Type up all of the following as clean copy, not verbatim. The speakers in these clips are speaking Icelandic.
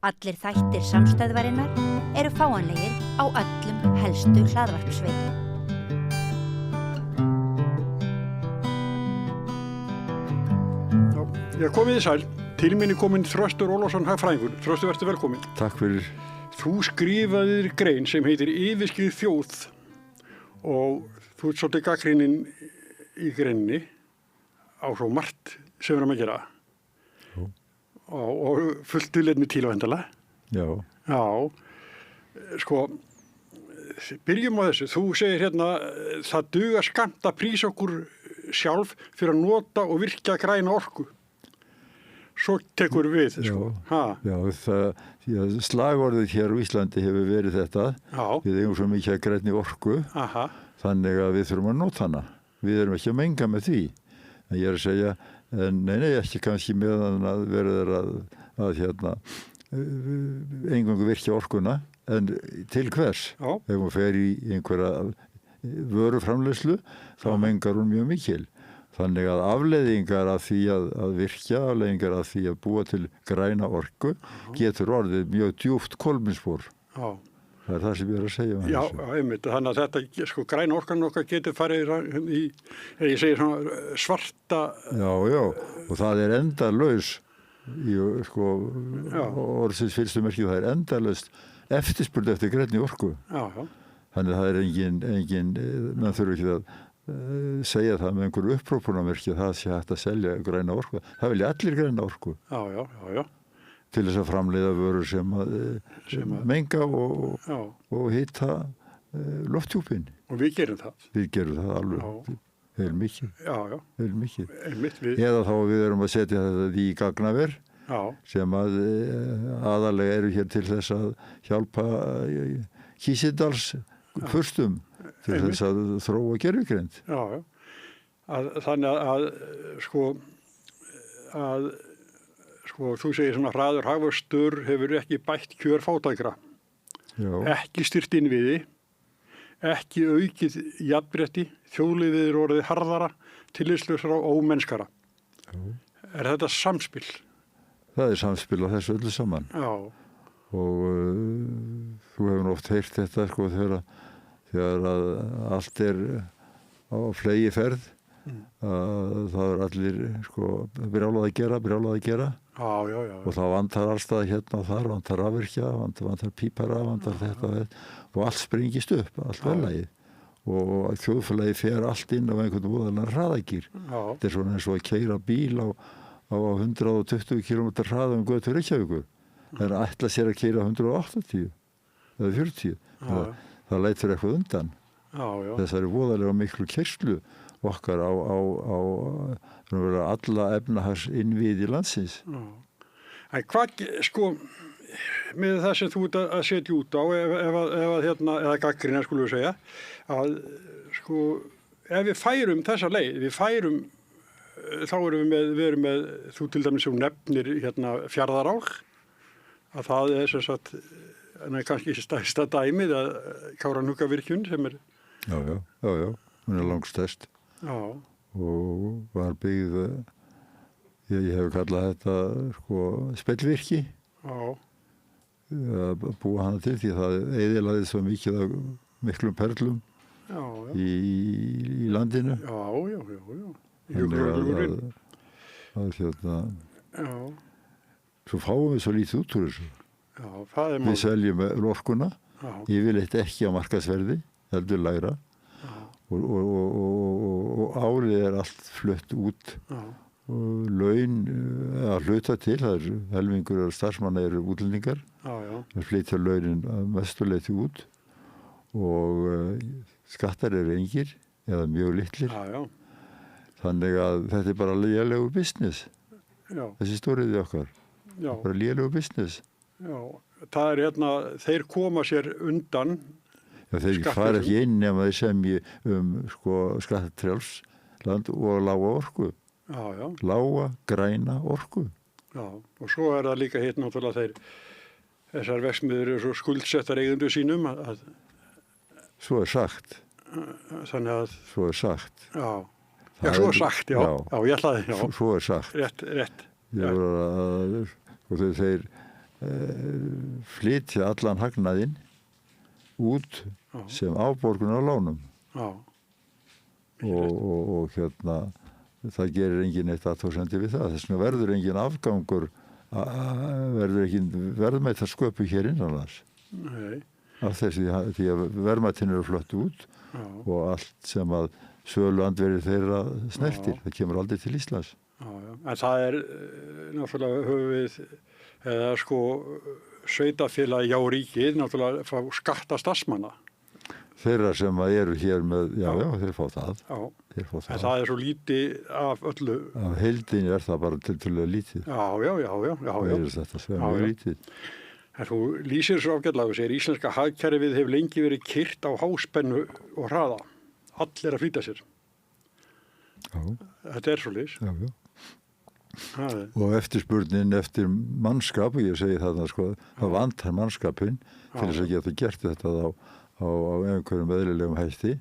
Allir þættir samstæðvarinnar eru fáanlegir á öllum helstu hlaðvarpsveitum. Já, komið þið sæl. Til minni kominn Þröstur Ólafsson hagfræðingur. Þröstur, vertu velkominn. Takk fyrir. Þú skrifaðir grein sem heitir Yfirskeið þjóð og þú ert svolítið gagnrýninn í greininni á svo margt sem við erum að gera. Já. Og fullt tilefni til á endalega. Já. Já, sko, byrjum á þessu. Þú segir hérna, það dugar skammt að prísa okkur sjálf fyrir að nota og virkja græna orku. Svo tekur við, sko. Já, slagorðið hér á Íslandi hefur verið þetta. Já. Við eigum svo mikið að grænni orku, þannig að við þurfum að nota hana. Við erum ekki að menga með því. En ég er að segja, nei, ekki kannski meðan að verður að eingöngu virkja orkuna, en til hvers? Já. Ef hún fer í einhverja vöruframleiðslu, þá mengar hún mjög mikil. Þannig að afleiðingar af því að virkja, afleiðingar af því að búa til græna orku getur orðið mjög djúpt kolefnisspor. Já. Það er það sem ég er að segja. Já, einmitt. Þannig að þetta, sko, græna orkan okkar getur farið í, ég segi svona svarta... Já, og það er endalaus, sko, orðsins fyrstu merkið, það er endalaust eftirspurn eftir grænni orku. Já. Þannig að það er engin, mann þurfi ekki að segja það með einhverju upprópunarmerki að það sé hægt að selja græna orku. Það vilja allir græna orku. Já. Til þess að framleiða vörur sem menga og hita lofthjúpin. Og við gerum það. Við gerum það alveg. Heil mikið. Já. Heil mikið. Einmitt við. Eða þá við erum að setja þetta í gagnaver sem að aðalega eru hér til þess að hjálpa Kísildals fyrstum til þess að þróa gervigreind. Já. Þannig að þú segir svona hraður hagvöxtur hefur ekki bætt kjör fátækra. Já. Ekki styrkt innviði, ekki aukið jafnrétti, þjóðlífið er orðið harðara, tillitslausara og ómennskara. Já. Er þetta samspil? Það er samspil á þessu öllu saman. Já. Og þú hefur oft heyrt þetta, sko, þegar að allt er á flegi ferð, það er allir, sko, brjálað að gera. Já. Og þá vantar allstað hérna og þar, vantar rafvirkja, vantar pípara, vantar þetta og allt springist upp, allt velagið. Og þjóðfélagið fer allt inn á einhvern voðalega hraðagýr. Þetta er svona eins og að keyra bíl á 120 km hraða götur Reykjavíkur. Það ætla sér að keyra 180 eða 40. Það leitur eitthvað undan. Já. Þessari voðalega miklu keyrslu okkar á alla efnahagsinnviði landsins. Já. En hvað, sko, með það sem þú ert að setja út á, eða gagnrýna, skulum við segja, að, sko, ef við færum þessa leið, þá erum við með, þú til dæmis sem nefnir Fjarðarál, að það er sem sagt, kannski stærsta dæmið að Kárahnjúkavirkjun sem er... Já, hún er langstærst. Já. Og var byggð, ég hef kallað þetta, sko, spellvirki. Já. Að búa hana til því það eyðilagði svo mikið af miklum perlum í landinu. Já. Svo fáum við svo lítið út úr þessu. Já, það er við seljum orkuna, yfirleitt ekki á markaðsverði, heldur lægra. Og árið er allt flutt út. Og laun að hluta til, það er helmingur af starfsmanna eru útlendingar. Það flytja launin að mestuleyti út og skattar eru engir eða mjög litlir. Þannig að þetta er bara lélegur business. Þessi stóriði okkar. Bara lélegur business. Já, það er þeir koma sér undan. Já, þeir fara ekki inn nema þeir semji sko, skattfrjáls land og lága orku. Já. Lága, græna orku. Já, og svo er það líka hitt náttúrulega þessar verksmiðjur eru svo skuldsettar eigendur sínum að svo er sagt. Þannig að... Svo er sagt. Já, svo er sagt, já. Já, ég ætlaði, já. Svo er sagt. Rétt. Og þeir flytja allan hagnaðinn út sem afborgun á lánum. Já. Og það gerir engin eitt athugasemd við það. Þess vegna verður engin afgangur, verður engin verðmætasköpu hér innanlands. Nei. Af þessi, því að verðmætin eru flött út og allt sem að sölu andverið þeirra snertir. Það kemur aldrei til Íslands. Já. En það náttúrulega höfuð eða sveitafélag já ríkið náttúrulega fá skatta starfsmanna. Þeirra sem eru hér með, já, þeir fá það. Já. Þeir fá það. En það svo lítið af öllu. Af heildinni það bara tiltölulega lítið. Já. Það þetta sem er lítið. En þú lýsir svo ágætlega og segir íslenska hagkerfið hefur lengi verið kyrt á háspennu og hraða. Allir að flýta sér. Já. Þetta svoleiðis. Já. Og eftirspurnin eftir mannskap, og ég segi þarna það vantar mannskapinn til þess að geta gert þetta á einhverjum eðlilegum hætti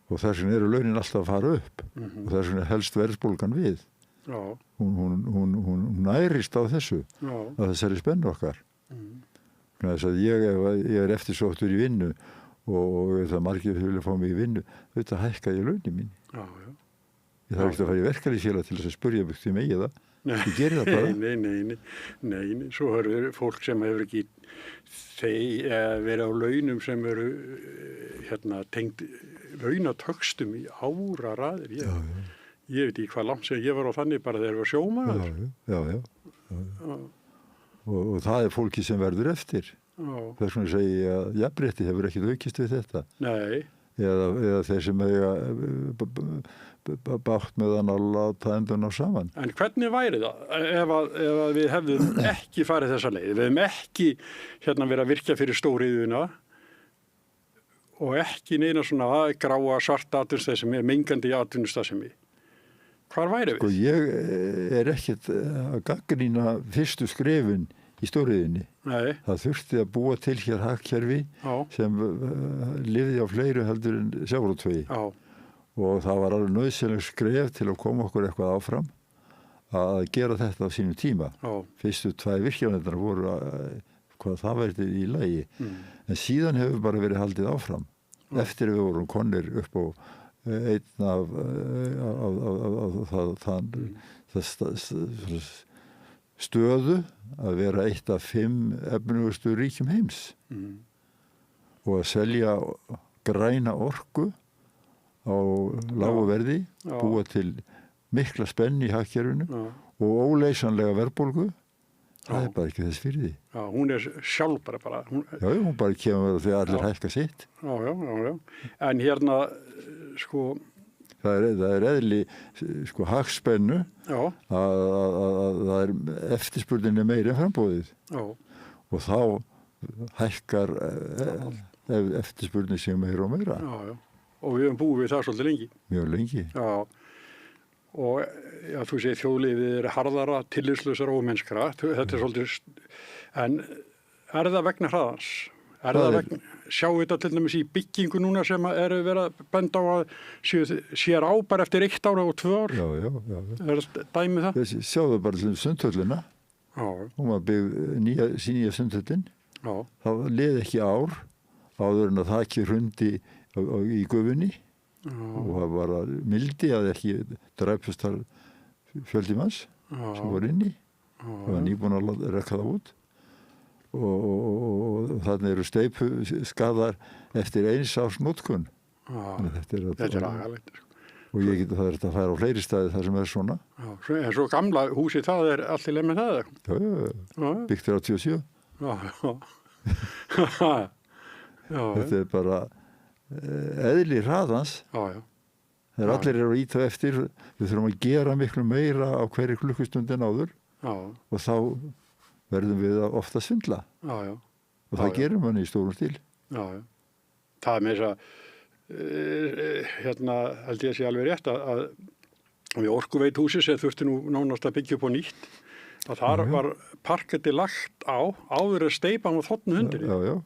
og þess vegna eru launin alltaf að fara upp og þess vegna helst verðbólgan við. Já. Hún nærist á þessu, á þessari spennu okkar. Þess að ég eftirsóttur í vinnu og það margir vilja fá mig í vinnu, þetta hækkaði launin mín. Já. Ég þarf ekki að fara í verkalýðsfélag til þess að spurja mig því megi það. Ég geri það bara. Nei. Svo eru fólk sem hefur ekki verið á launum sem eru tengd launatöxtum í áraraðir. Ég veit ekki hvað langt sem ég var á þannig bara þegar ég var sjómaður. Já. Og það fólki sem verður eftir. Þess vegna segi ég að jafnrétti hefur ekkert aukist við þetta. Nei. Eða þeir sem eiga bátt með hann að láta endurna saman. En hvernig væri það ef við hefðum ekki farið þessa leið? Við hefðum ekki verið að virkja fyrir stóriðuna og ekki neina svona gráa svarta atvinnustarfsemi, mengandi atvinnustarfsemi. Hvar væri við? Ég ekkert að gagnrýna fyrstu skrefin í stóriðinni. Nei. Það þurfti að búa til hér hagkerfi sem lifði á fleiru heldur en sjávarútvegi. Já. Og það var alveg nauðsynleg skref til að koma okkur eitthvað áfram að gera þetta á sínum tíma. Já. Fyrstu 2 virkjanirnar voru hvað það verði í lagi. En síðan hefur bara verið haldið áfram. Eftir við vorum konir upp á einn af stöðu að vera eitt af 5 efnugustu ríkjum heims og að selja græna orku á lágu verði, búa til mikla spennu í hagkerfinu og óleysanlega verðbólgu. Það bara ekki þess fyrir því. Já, hún sjálf bara. Hún bara kemur þegar allir hækka sitt. Já. En það eðli hagspennu að það eftirspurnin meiri en framboðið. Já. Og þá hækkar eftirspurnin sig meira og meira. Já. Og við höfum búið við það svolítið lengi. Mjög lengi. Já. Og þú segir þjóðlífið harðara, tillitslausara og ómennskara. Þetta svolítið, en það vegna hraðans? Sjá þetta til dæmis í byggingu núna sem eru verið að benda á að sér á bara eftir 1 ár og 2 ár? Já. Dæmi það? Sjáðu bara til Sundhöllina. Hún var byggð nýja Sundhöllin. Það leið ekki ár áður en að það ekki hrundi í gufunni. Og það var mildi að ekki dræpust þar fjöldi manns sem var inni. Það var nýbúin að rekka það út. Og þannig eru steypuskadar eftir 1 árs notkun. Þetta agalegt. Og það að færa á fleiri staði þar sem svona. En svo gamla húsi það allt í leið með það? Já, byggt 87. Þetta bara eðli hraðans. Þegar allir eru að íta eftir, við þurfum að gera miklu meira á hverju klukkustundin áður og þá verðum við ofta að svindla. Og það gerum við í stórum stíl. Það með þess að held ég að sé alveg rétt að við Orkuveituhúsi sem þurfti nú nánast að byggja upp á nýtt að þar var parketti lagt áður að steypa á þotnu hundinni. Já.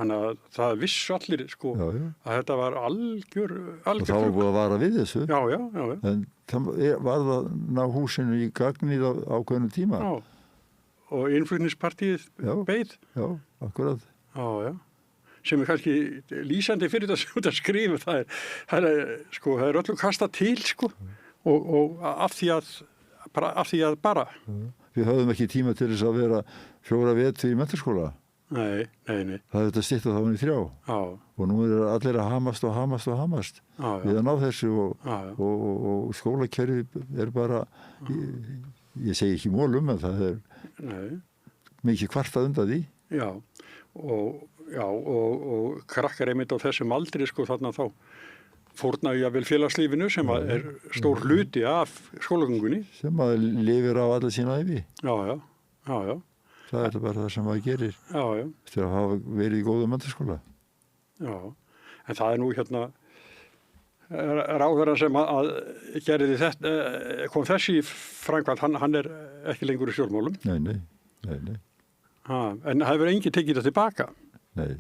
Þannig að það vissu allir að þetta var algjör. Og þá var búið að vara við þessu. Já. En það var það ná húsinu í gagnið á ákveðnum tíma. og innflutningspartíið beið. Já, akkurat. Já. Sem kannski lýsandi fyrir það sem þú ert að skrifa. Það er öllu kastað til, sko. Og af því að bara. Við höfðum ekki tíma til þess að vera 4 vetur í menntaskóla. Nei. Það er þetta stytta þá í 3. Já. Og nú er allir að hamast við að ná þessu og skólakerfi er bara, ég segi ekki mólum, en það er mikið kvartað undan því. Já, og krakkar einmitt á þessum aldri, sko, þarna þá fórna vel félagslífinu sem er stór hluti af skólagöngunni. Sem að lifir á alla sína ævi. Já. Það er bara það sem maður gerir. Já. Eftir að hafa verið í góðum menntaskóla. Já, en það er nú ráðherra sem að gerði þetta, kom þessi í framkvæmd, hann er ekki lengur í stjórnmálum. Nei. En það hefur enginn tekið þetta tilbaka. Nei.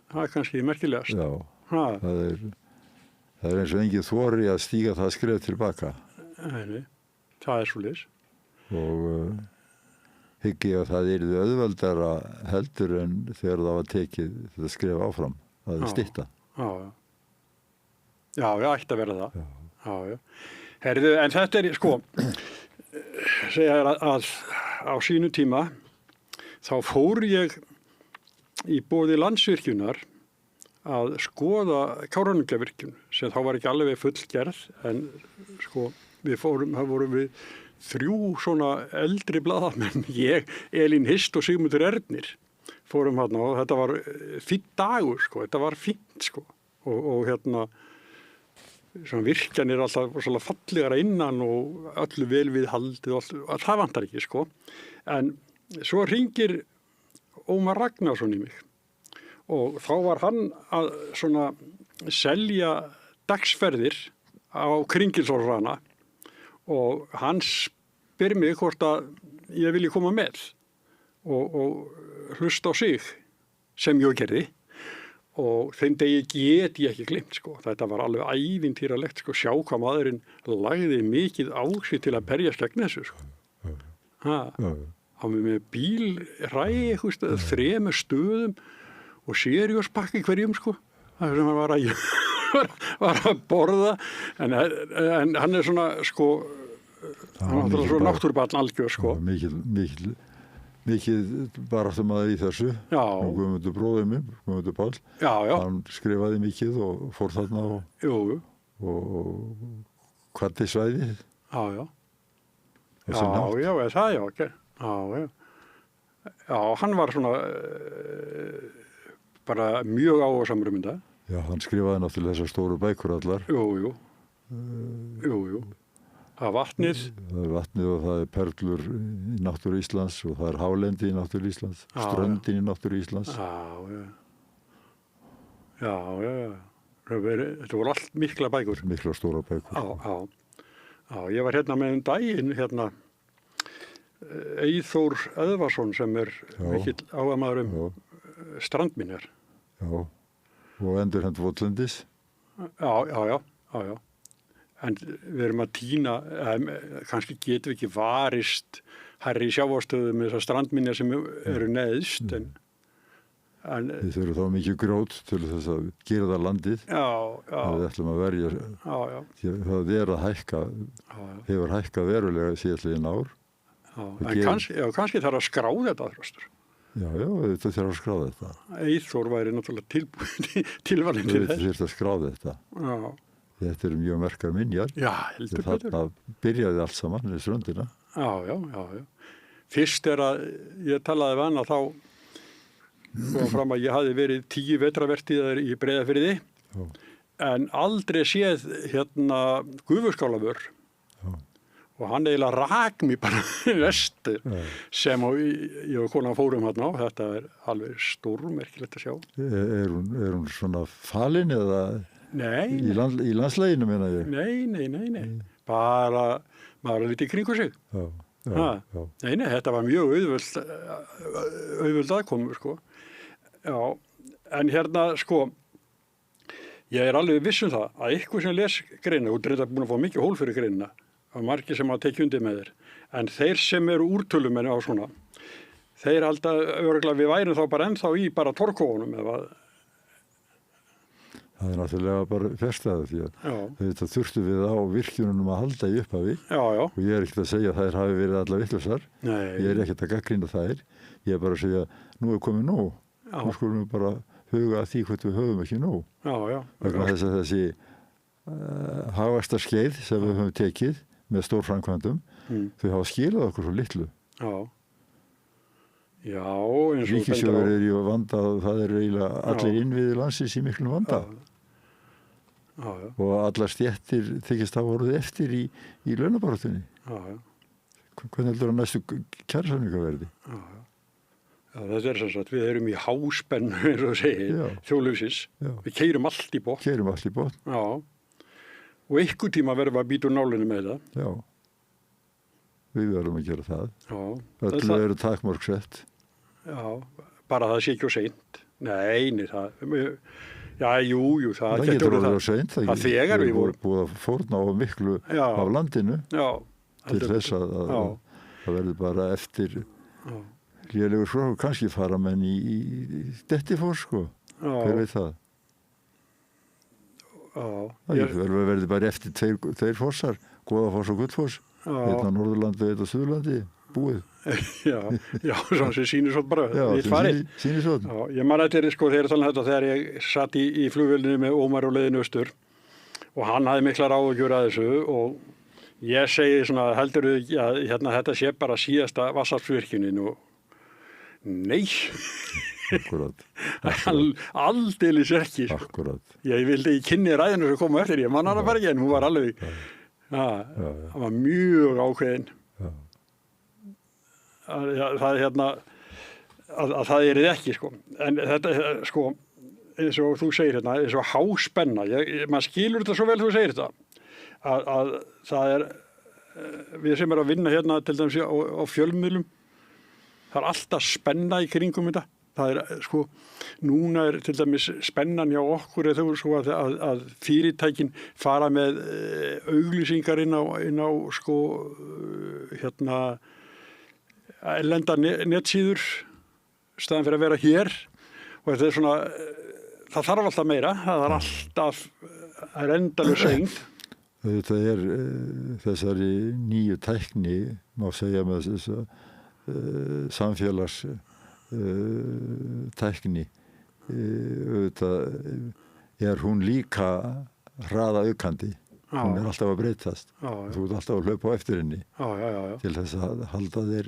Það er kannski merkilegast. Já, það er eins og enginn þori að stíga það skref tilbaka. Nei, það er svoleiðis. Og hyggi að það yrði auðveldara heldur en þegar það var tekið þetta skref áfram. Það er stytta. Já, ætti að vera það. Já. Herðu, en þetta er, sko, segja að á sínu tíma þá fór ég í boði Landsvirkjunar að skoða Kárahnjúkavirkjun sem þá var ekki alveg fullgerð, en sko, það vorum við 3 svona eldri blaðamenn, ég, Elín Hist og Sigmundur Ernir, fórum hérna og þetta var fínn dagur, sko, þetta var fínt, sko, og svona virkjanir alltaf svona fallegara innan og öllu vel við haldið og það vantar ekki, sko, en svo hringir Ómar Ragnarsson í mig og þá var hann að svona selja dagsferðir á Kringilsárrana og hann spyr mig hvort að ég vilji koma með og hlusta á sig sem ég gerði og þeim degi get ég ekki gleymt, sko. Þetta var alveg ævintýralegt, sko, sjá hvað maðurinn lagði mikið á sig til að berjast gegn þessu, sko. Hann með bílræði, 3 stöðum og Siriusbakki hverjum, sko. Það sem hann var að borða, en hann er svona, sko, hann er svona náttúrubarn algjör, sko. Mikið baráttumaður í þessu. Já. Og Guðmundur bróðir minn, Guðmundur Páll. Já. Hann skrifaði mikið og fór þarna og kvaddi svæðið. Já, ok. Já, hann var svona bara mjög áhersamur um þetta. Já, hann skrifaði náttúrulega þessar stóru bækur allar. Jú. Það er vatnið. Það er vatnið og það er perlur í náttúru Íslands og það er hálendi í náttúru Íslands, ströndin í náttúru Íslands. Já. Þetta voru allt mikla bækur. Mikla stóra bækur. Já, ég var hérna með daginn, Eyþór Eðvarsson sem er mikill áhugamaður strandminjar. Já, og endurhent votlendis. Já. En við erum að týna, kannski getum við ekki varist hærri sjávarstöðu með þessar strandminjar sem eru neðst. Við þurfum þá mikið grjót til þess að gera það landið. Já. Við ætlum að verja. Já. Það er að hækka, hefur hækkað verulega síðastliðin ár. Kannski þarf að skrá þetta, Þröstur. Já, þetta þarf að skrá þetta. Eyþór væri náttúrulega tilvalinn til þess. Þetta þurft að skrá þetta. Já. Þetta eru mjög merkar minjar. Já, heldur betur. Það byrjaði allt saman í ströndina. Já. Fyrst að ég talaði við hana þá kom fram að ég hafi verið 10 vetravertíðar í Breiðafirði en aldrei séð Gufuskálavör. Og hann eiginlega rak mig bara vestur sem ég og konan fórum hérna á. Þetta er alveg stórmerkilegt að sjá. Er hún svona falin eða? Nei. Í landslæginu, meina ég? Nei. Bara, maður er lítið í kringu sig. Já. Nei, þetta var mjög auðvöld aðkomu, sko. Já, en sko, ég er alveg viss um það að eitthvað sem les greina, og þetta er búin að fá mikið hól fyrir greinina, að margir sem að tekja undir með þér, En þeir sem eru úrtölumenn á svona, þeir halda örugglega við værum þá bara ennþá í bara torkófunum eða. Það náttúrulega bara fjarstæða því að þetta þurftu við á virkjunum að halda í upphafi. Já. Og ég er ekkert að segja að þær hafi verið alla vitlausar. Ég er ekkert að gagnrýna þær. Ég er bara að segja, nú er komið nóg. Nú skulum við bara huga að því hvort við höfum ekki nóg. Vegna þess að þessi hagvaxtarskeið sem við höfum tekið með stórframkvæmdum, þau hafa skilað okkur svo litlu. Já, eins og Ríkissjóður er í vanda og það er eiginlega allir innviðir landsins í miklum vanda. Og allar stéttir þykist hafa orðið eftir í launabaráttunni. Hvernig heldur að næstu kjarasamningar verði? Þetta sem sagt, við erum í háspennu, eins og segir, þjóðlífsins. Við keyrum allt í botn. Og einhver tíma verðum við að bíta úr nálinni með það. Já, við verðum að gera það. Öllu eru takmörk sett. Já, bara það sé ekki á seint. Nei, það... Já, jú, það getur orðið á seint. Það þegar við vorum búið að fórna á miklu af landinu til þess að það verður bara eftir lélegur frá, kannski fara menn í Dettifoss, sko. Hver veit það? Það verður bara eftir tveir fossar, Goðafoss og Gullfoss, einn á Norðurlandi og einn á Suðurlandi, búið. Já, svona sem sýnir svo bara. Já, sem sýnir svo. Ég man eftir, sko, þegar ég satt í flugvélinni með Ómar og leiðin austur og hann hafði miklar áhyggjur að þessu og ég segi svona, heldurðu að þetta sé bara síðasta vatnsaflsvirkjunin og nei. Akkurat. Aldeilis ekki. Akkurat. Ég vildi í kynni ræðinu sem komu eftir, ég man hana bara ekki en hún var alveg, það var mjög ákveðin. Að það er ekki, sko. En þetta, sko, eins og þú segir hérna, eins og háspenna, maður skilur þetta svo vel þú segir þetta, að það er, við sem erum að vinna hérna til dæmis á fjölmiðlum, það er alltaf spenna í kringum þetta. Það er, sko, núna er til dæmis spennan hjá okkur eða þú, sko, að fyrirtækin fara með auglýsingar inn á sko, erlenda netsíður staðan fyrir að vera hér og þetta er svona, það þarf alltaf meira, það er alltaf, það er endalaus seint. Þetta er þessari nýju tækni, má segja með þess samfélags tækni auðvitað er hún líka hraða aukandi, hún er alltaf að breytast þú ert alltaf að hlaupa á eftir henni til þess að halda þér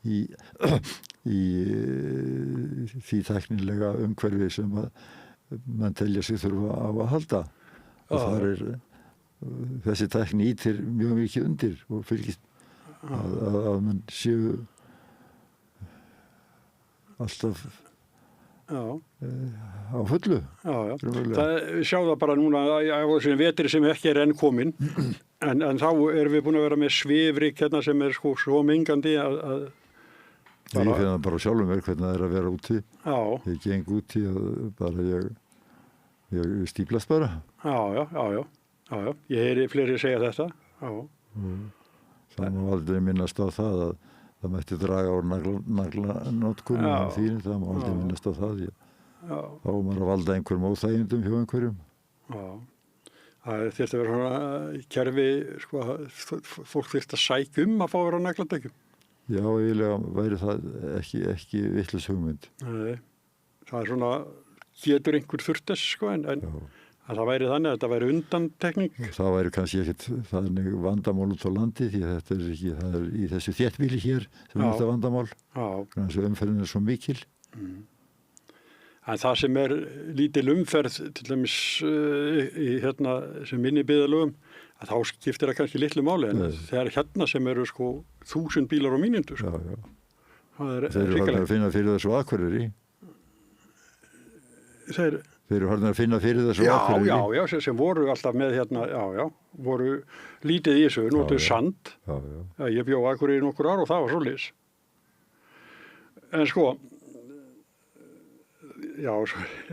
í því tæknilega umhverfi sem að mann telja sig þurfa á að halda og þar er þessi tækni ítir mjög mikið undir og fylgist að mann séu alltaf á fullu. Við sjáum það bara núna á þessum vetri sem ekki er enn komin en þá erum við búin að vera með svifryk hérna sem er sko svo mengandi að ég finn það bara sjálfum mér hvernig það er að vera úti. Ég geng úti og bara ég stíplast bara. Já. Ég heyri fleiri segja þetta. Það má aldrei minnast á það að það mætti draga úr naglanótkunni á þínu, það má aldrei minnast á það. Þá maður að valda einhverjum óþægindum hjá einhverjum. Það þyrfti að vera svona kerfi, sko, fólk þyrfti að sækja að fá að vera á nagladekjum. Já, eiginlega væri það ekki vitlaus hugmynd. Nei, það er svona, getur einhver þurft þess, sko, en að það væri þannig að þetta væri undantekning. Það væri kannski ekkert þannig vandamál út á landi því að þetta er ekki, það er í þessu þéttbýli hér sem er þetta vandamál. Þannig að umferðin er svo mikil. En það sem er lítil umferð til dæmis í sem minni byggðarlögum, að þá skiptir það kannski litlu máli en þegar hérna sem eru sko 1000 bílar á mínútu. Sko. Þeir eru harðin að finna fyrir þessu Akureyri. Þeir eru harðin að finna fyrir þessu Akureyri. Já, sem voru alltaf með voru lítið í þessu, notuðu sand. Ég bjó Akureyri nokkur ár og það var svoleiðis. En sko,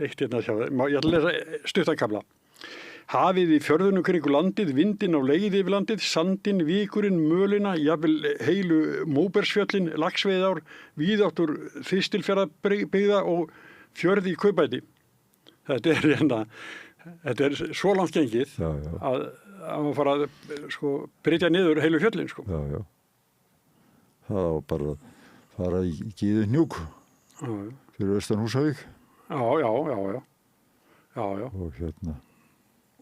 eitt hérna sjá, ég ætla að lesa stuttan kafla. Hafið í fjörðunum kringu landið, vindin á leið yfir landið, sandin, vikurinn, mölina, jafnvel heilu Móbergsfjöllin, Laxveiðár, víðáttur Þistilfjarðarbyggða og fjörð í Kaupbæti. Þetta er svo langt gengið að fara að brytja niður heilu fjöllin. Já. Það var bara að fara í Gíðuhnjúk fyrir austan Húsavík. Já. Og hérna.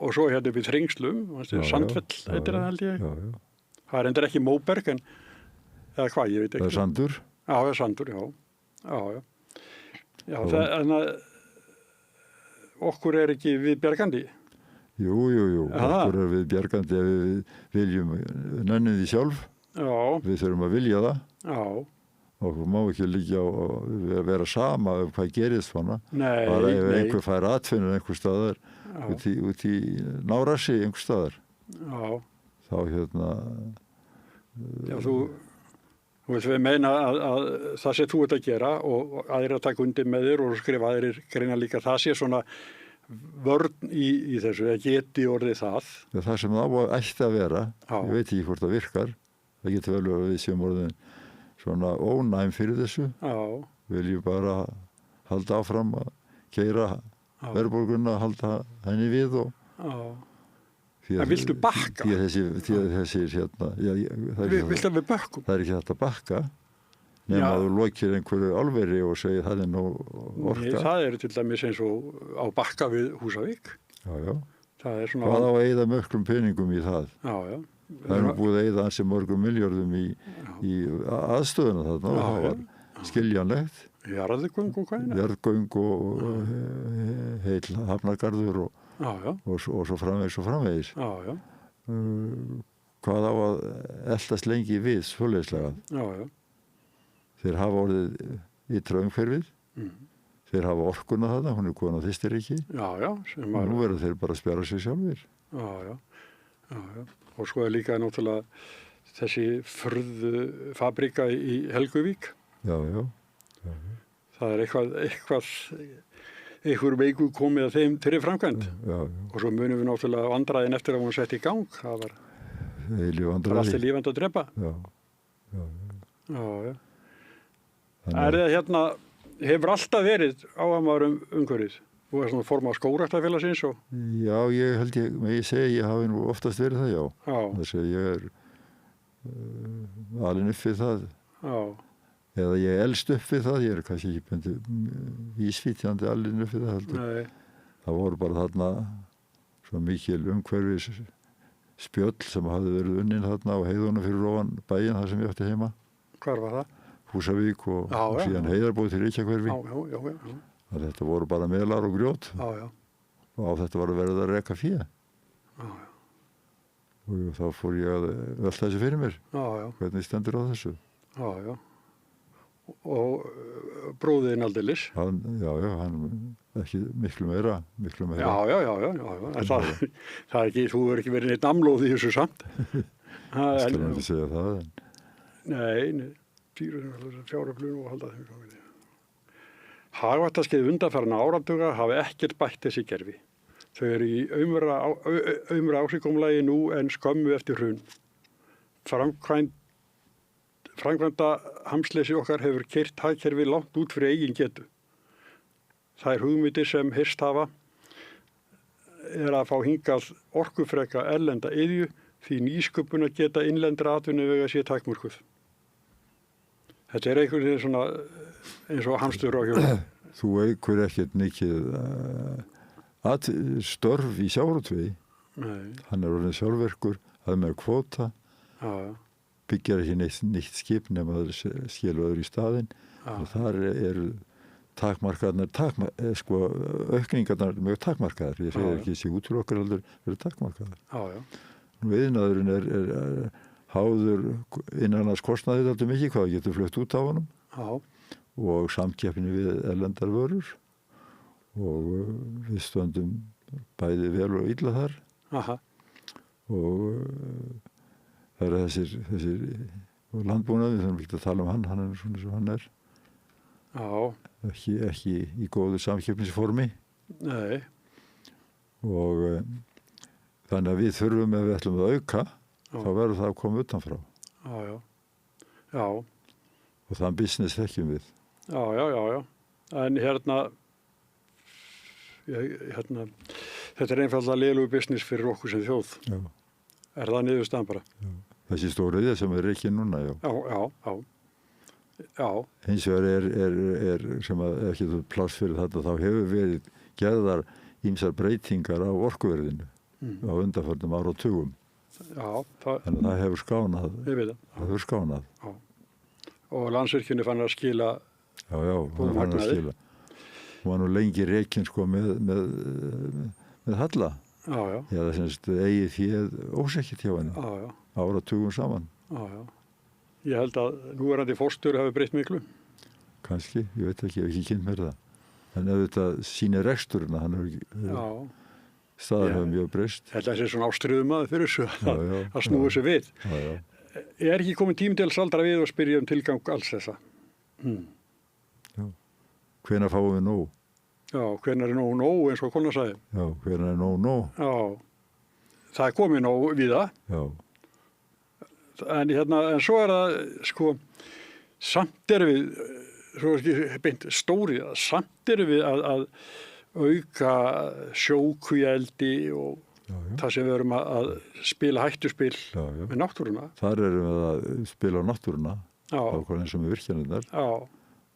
Og svo hérna upp í Þrengslum, Sandfell, heitir það held ég. Já. Það er endur ekki Móberg, eða hvað, ég veit ekki. Það er Sandur. Já, það er Sandur, já. Já, þannig að okkur er ekki við bjargandi. Jú. Okkur er við bjargandi ef við viljum nennið því sjálf. Já. Við þurfum að vilja það. Já. Okkur má ekki liggja og vera sama ef hvað gerist svona. Nei. Bara ef einhver fær atfinnur einhver staðar, út í Nárassi einhver staðar. Já. Þá hérna... Já, þú vilt við meina að það sem þú ert að gera og aðrir að taka undir með þér og skrifa aðrir greina líka, það sé svona vörn í þessu, það geti orðið það. Það sem það ætti að vera, ég veit ekki hvort það virkar, það getur vel að við séum orðin svona ónæm fyrir þessu. Já. Viljum bara halda áfram að keyra verðbólguna, halda henni við og... Já. En viltu bakka? Því að þessir hérna... Viltu að við bakkum? Það er ekki þetta bakka, nema að þú lokir einhverju álveri og segir það er nú orka. Nei, það er til dæmis eins og á bakka við Húsavík. Já. Það er svona... Hvað á að eyða möklum peningum í það? Já. Það er nú búið að eyða ansi mörgum milljörðum í aðstöðuna þarna og það var skiljanlegt. Jarðgöng og hvaðina? Jarðgöng og heil hafnargarður og svo framvegis. Já. Hvað á að eldast lengi við svoleiðislega? Já. Þeir hafa orðið ytra umhverfið. Þeir hafa orkuna þarna, hún er komin á Þeistareykji. Já. Nú verður þeir bara að spjara sig sjálfir. Já. Og svo er líka náttúrulega þessi furðu fabríka í Helguvík. Já. Það er einhver veiku komið að þeirri framkvæmd. Já. Og svo munum við náttúrulega vandræðin eftir að hún sett í gang. Það var allt lífandi að drepa. Já. Er það hérna, hefur alltaf verið áhamaður umhverfið? Þú er svona formað skógræktarfélagsins og... Já, ég segi ég hafi nú oftast verið það, já. Þess að ég er alinn upp við það. Já. Eða ég elst upp við það, ég er kannski ekki ísvítjandi alinn upp við það heldur. Nei. Það voru bara þarna svo mikil umhverfis spjöll sem hafði verið unnin þarna á heiðunum fyrir ofan bæinn þar sem ég átti heima. Hvar var það? Húsavík og síðan Heiðarbóð til Reykjahverfi. Já. Þetta voru bara melar og grjót. Já. Og á þetta var að verða að reka fé. Já. Og þá fór ég að velta þessu fyrir mér. Já. Hvernig stendur á þessu? Já. Og bróðin aldeilis. Hann ekki miklu meira. Já. Það er ekki, þú verður ekki verið neitt amlóð í þessu samt. Það skal ekki segja það. Nei. 4 flugum og halda þeim komið. Hagvaxtarskeið undanfarna áratuga hafa ekkert bætt þessi gerfi. Þau eru í aumra ásigkomulagi nú en skömmu eftir hrun. Framkvæmda hamsleysi okkar hefur keyrt hagkerfi langt út fyrir eigin getu. Það er hugmyndir sem heyrst hafa er að fá hingað orkufreka erlenda iðju því nýsköpun að geta innlendra atvinnuvega sé takmörkuð. Þetta er einhvern veginn svona eins og hamstur á hjóla. Þú eigur ekkert mikið störf í sjávarútvegi. Nei. Hann er orðinn sjálfverkur, það er með kvóta, byggjar ekki neitt skip nema það skilur öðru í staðinn. Og þar eru aukningarnar mjög takmarkaðar. Ég segir ekki þessi útlokkar heldur eru takmarkaðar. Iðnaðurinn er háður innanlands kostnaði þetta mikið, hvað getur flutt út á honum. Og samkeppni við erlendar vörur og við stöndum bæði vel og illa þar. Og það eru þessir landbúnaði, við þurfum ekki að tala hann er svona sem hann er. Ekki í góðu samkeppnisformi. Nei. Og Þannig að við þurfum ef við ætlum að auka, þá verður það að koma utanfrá. Já. Og þann business þekkjum við. Já. En þetta er einfaldlega leiðilegu business fyrir okkur sem þjóð. Já. Er það niðurstaðan bara? Já. Þessi stóriðja sem er ekki núna, já. Já. Hins vegar er sem að ekki pláss fyrir þetta, þá hefur verið gerðar ýmsar breytingar á orkuverðinu á undanförnum áratugum. Já. Þannig að það hefur skánað. Ég veit það. Það hefur skánað. Já. Og Landsvirkjunni fann að skila. Já, hún fann að skila. Hún var nú lengi rekin sko með halla. Já. Eða semst eigið þér ósekkit hjá henni. Já. Áratugum saman. Já. Ég held að núverandi forstjóri hafi breytt miklu. Kannski, ég veit ekki, ég hef ekki kynnt mér það. En auðvitað sýnir reksturina, hann hefur staðar hefur mjög breyst. Þetta sé svona ástriðumaður fyrir þessu að snúa þessu við. Já. Er ekki komin tími til að saldra við og spyrja tilgang alls þessa? Já. Hvenær fáum við nóg? Já, hvenær er nóg eins og konan sagði? Já, hvenær er nóg? Já, það er komið nóg við það. Já. En svo er það, sko, samt erum við, svo er ekki beint stórið, samt erum við að auka sjókvíaeldi og það sem við erum að spila hættuspil með náttúruna. Þar erum við að spila á náttúruna, ákvæmlega eins og með virkjanirnar. Já.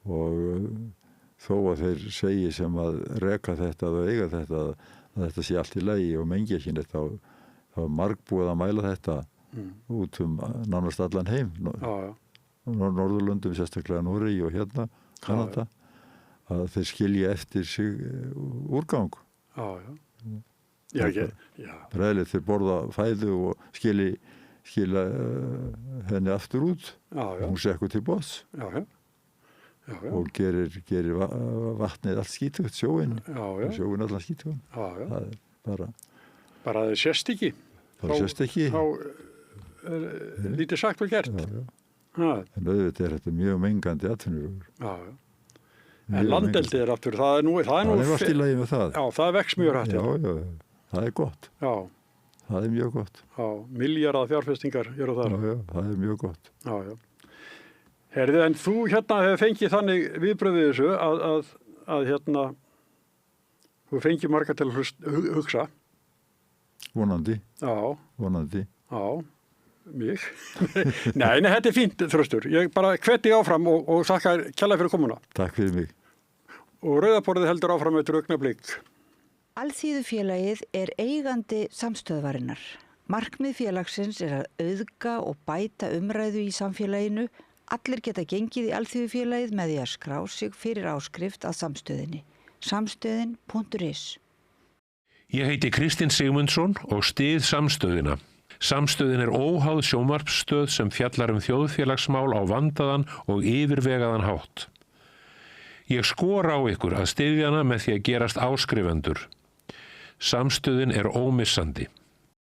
Og þó að þeir segi sem að reka þetta og eiga þetta, að þetta sé allt í lagi og mengi ekki neitt, þá er margbúið að mæla þetta út nánast allan heim. Norðurlöndum, sérstaklega Noregi og Kanada, að þeir skilja eftir sig úrgang. Ræðilegt þeir borða fæðu og skilja henni aftur út. Hún sekkur til botns. Og gerir vatnið allt skítugt, sjóin allan skítugt. Það er bara það sést ekki. Þá er lítið sagt og gert. En auðvitað er þetta mjög mengandi atvinnuvegur. En landeldi er aftur, það er nú allt í lagi með það. Já, það vex mjög rætt. Já, það er gott. Já. Það er mjög gott. Já, milljarða fjárfestingar eru þar. Já, það er mjög gott. Já. Herðu, en þú hefur fengið þannig viðbröðið þessu að þú fengið marga til að hugsa. Vonandi. Já. Vonandi. Já, mig. Nei, þetta er fínt, Þröstur. Ég bara hveti áfram og þakka kærlega fyrir komuna. Takk fyrir mig. Og Rauðaborðið heldur áfram eftir augnablik. Alþýðufélagið er eigandi samstöðvarinnar. Markmið félagsins er að auðga og bæta umræðu í samfélaginu. Allir geta gengið í Alþýðufélagið með því að skrá sig fyrir áskrift að samstöðinni. Samstöðin.is. Ég heiti Kristinn Sigmundsson og styð samstöðina. Samstöðin er óháð sjónvarpsstöð sem fjallar þjóðfélagsmál á vandaðan og yfirvegaðan hátt. Ég skora á ykkur að styðja hana með því að gerast áskrifendur. Samstöðin er ómissandi.